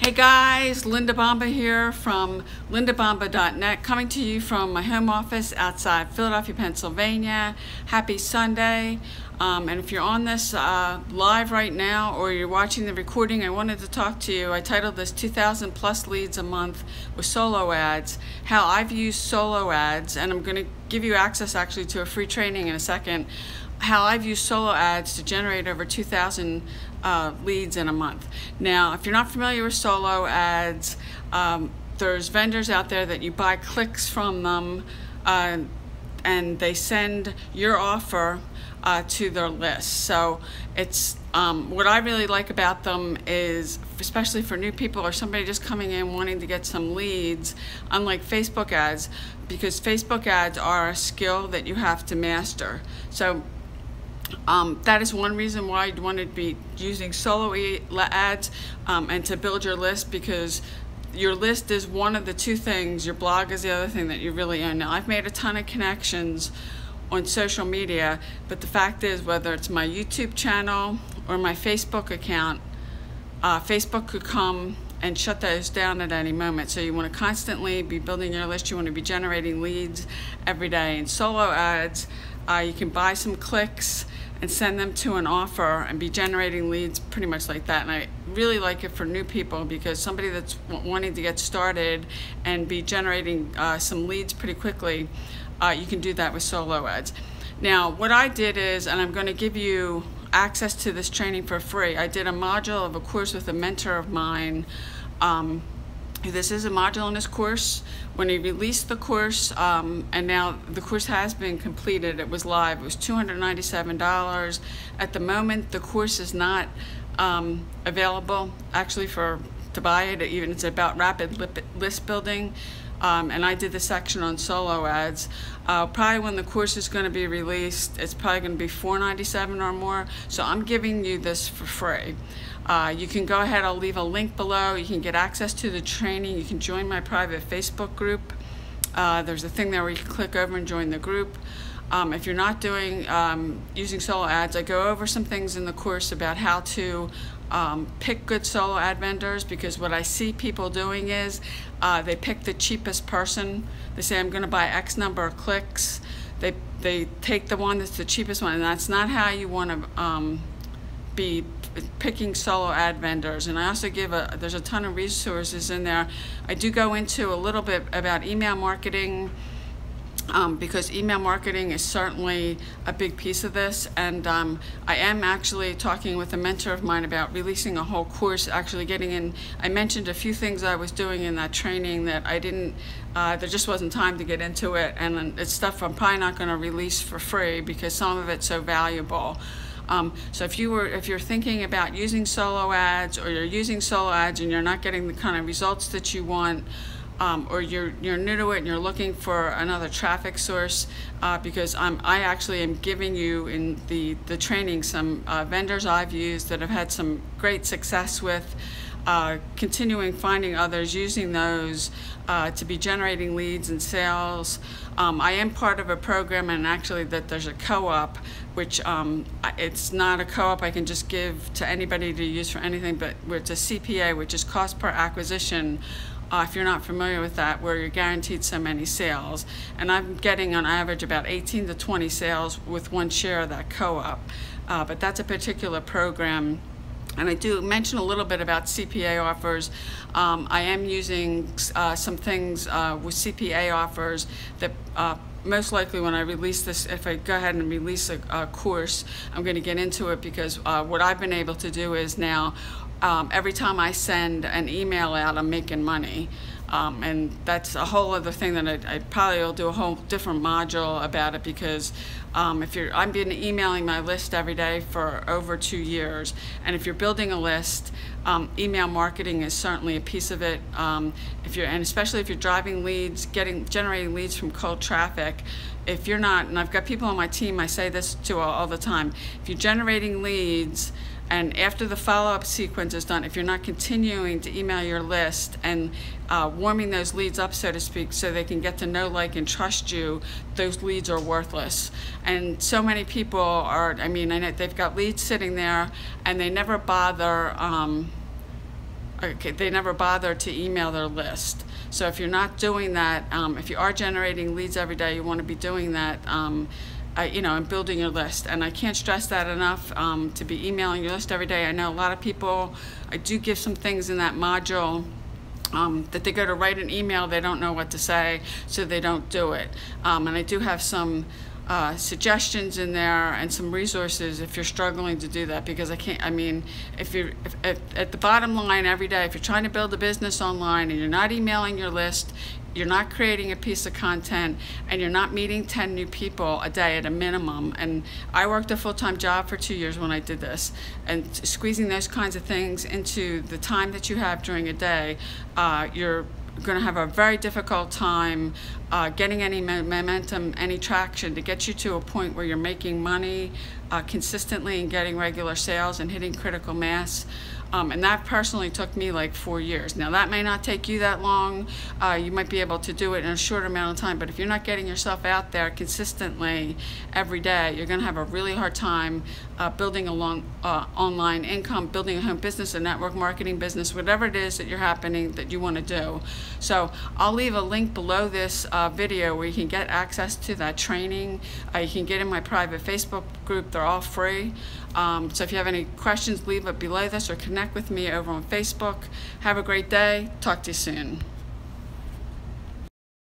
Hey guys, Linda Bomba here from lindabomba.net, coming to you from my home office outside Philadelphia, Pennsylvania. Happy Sunday. And if you're on this live right now or you're watching the recording, I wanted to talk to you. I titled this 2,000 plus leads a month with solo ads, how I've used solo ads, and I'm going to give you access actually to a free training in a second, how I've used solo ads to generate over 2,000 leads in a month. Now, if you're not familiar with solo ads, there's vendors out there that you buy clicks from them and they send your offer to their list. So it's what I really like about them is, especially for new people or somebody just coming in wanting to get some leads, unlike Facebook ads, because Facebook ads are a skill that you have to master. So that is one reason why you'd want to be using solo ads and to build your list, because your list is one of the two things, your blog is the other thing that you really own. Now, I've made a ton of connections on social media, but the fact is, whether it's my YouTube channel or my Facebook account, Facebook could come and shut those down at any moment. So you want to constantly be building your list. You want to be generating leads every day. In solo ads, you can buy some clicks and send them to an offer and be generating leads pretty much like that. And I really like it for new people, because somebody that's wanting to get started and be generating some leads pretty quickly, you can do that with solo ads. Now, what I did is, and I'm going to give you access to this training for free, I did a module of a course with a mentor of mine. This is a module in this course. When he released the course, and now the course has been completed, it was live, it was $297. At the moment, the course is not available actually to buy it. Even it's about rapid list building, and I did the section on solo ads. Probably when the course is going to be released, it's probably going to be $497 or more. So I'm giving you this for free. You can go ahead, I'll leave a link below. You can get access to the training. You can join my private Facebook group. There's a thing there where you can click over and join the group. If you're not doing using solo ads, I go over some things in the course about how to pick good solo ad vendors, because what I see people doing is they pick the cheapest person. They say, I'm going to buy X number of clicks. They take the one that's the cheapest one, and that's not how you want to be picking solo ad vendors. And I also give there's a ton of resources in there. I do go into a little bit about email marketing, because email marketing is certainly a big piece of this, and I am actually talking with a mentor of mine about releasing a whole course, actually getting in. I mentioned a few things I was doing in that training that I didn't, there just wasn't time to get into it, and it's stuff I'm probably not going to release for free because some of it's so valuable. So if you're thinking about using solo ads, or you're using solo ads and you're not getting the kind of results that you want, or you're new to it and you're looking for another traffic source, because I actually am giving you in the training some vendors I've used that have had some great success with, continuing finding others using those to be generating leads and sales. I am part of a program, and actually that there's a co-op, which it's not a co-op I can just give to anybody to use for anything, but it's a CPA, which is cost per acquisition. If you're not familiar with that, where you're guaranteed so many sales. And I'm getting on average about 18 to 20 sales with one share of that co-op. But that's a particular program. And I do mention a little bit about CPA offers. I am using some things with CPA offers that most likely when I release this, if I go ahead and release a course, I'm going to get into it, because what I've been able to do is now, every time I send an email out, I'm making money. And that's a whole other thing that I probably will do a whole different module about it, because I've been emailing my list every day for over 2 years, and if you're building a list, email marketing is certainly a piece of it. And especially if you're driving leads, generating leads from cold traffic, if you're not, and I've got people on my team, I say this to all the time, if you're generating leads, and after the follow-up sequence is done, if you're not continuing to email your list and warming those leads up, so to speak, so they can get to know, like, and trust you, those leads are worthless. And so many people are, I mean, they've got leads sitting there and they never bother okay, they never bother to email their list. So if you're not doing that, if you are generating leads every day, you want to be doing that, and building your list. And I can't stress that enough, to be emailing your list every day. I know a lot of people, I do give some things in that module that they go to write an email, they don't know what to say, so they don't do it. And I do have some suggestions in there and some resources if you're struggling to do that, because if at the bottom line every day, if you're trying to build a business online and you're not emailing your list, you're not creating a piece of content, and you're not meeting 10 new people a day at a minimum. And I worked a full-time job for 2 years when I did this, and squeezing those kinds of things into the time that you have during a day, you're going to have a very difficult time getting any momentum, any traction to get you to a point where you're making money consistently and getting regular sales and hitting critical mass. And that personally took me like 4 years. Now that may not take you that long. You might be able to do it in a short amount of time, but if you're not getting yourself out there consistently every day, you're gonna have a really hard time building a online income, building a home business, a network marketing business, whatever it is that you wanna do. So I'll leave a link below this video where you can get access to that training. You can get in my private Facebook group, they're all free. So if you have any questions, leave it below this or connect with me over on Facebook. Have a great day. Talk to you soon.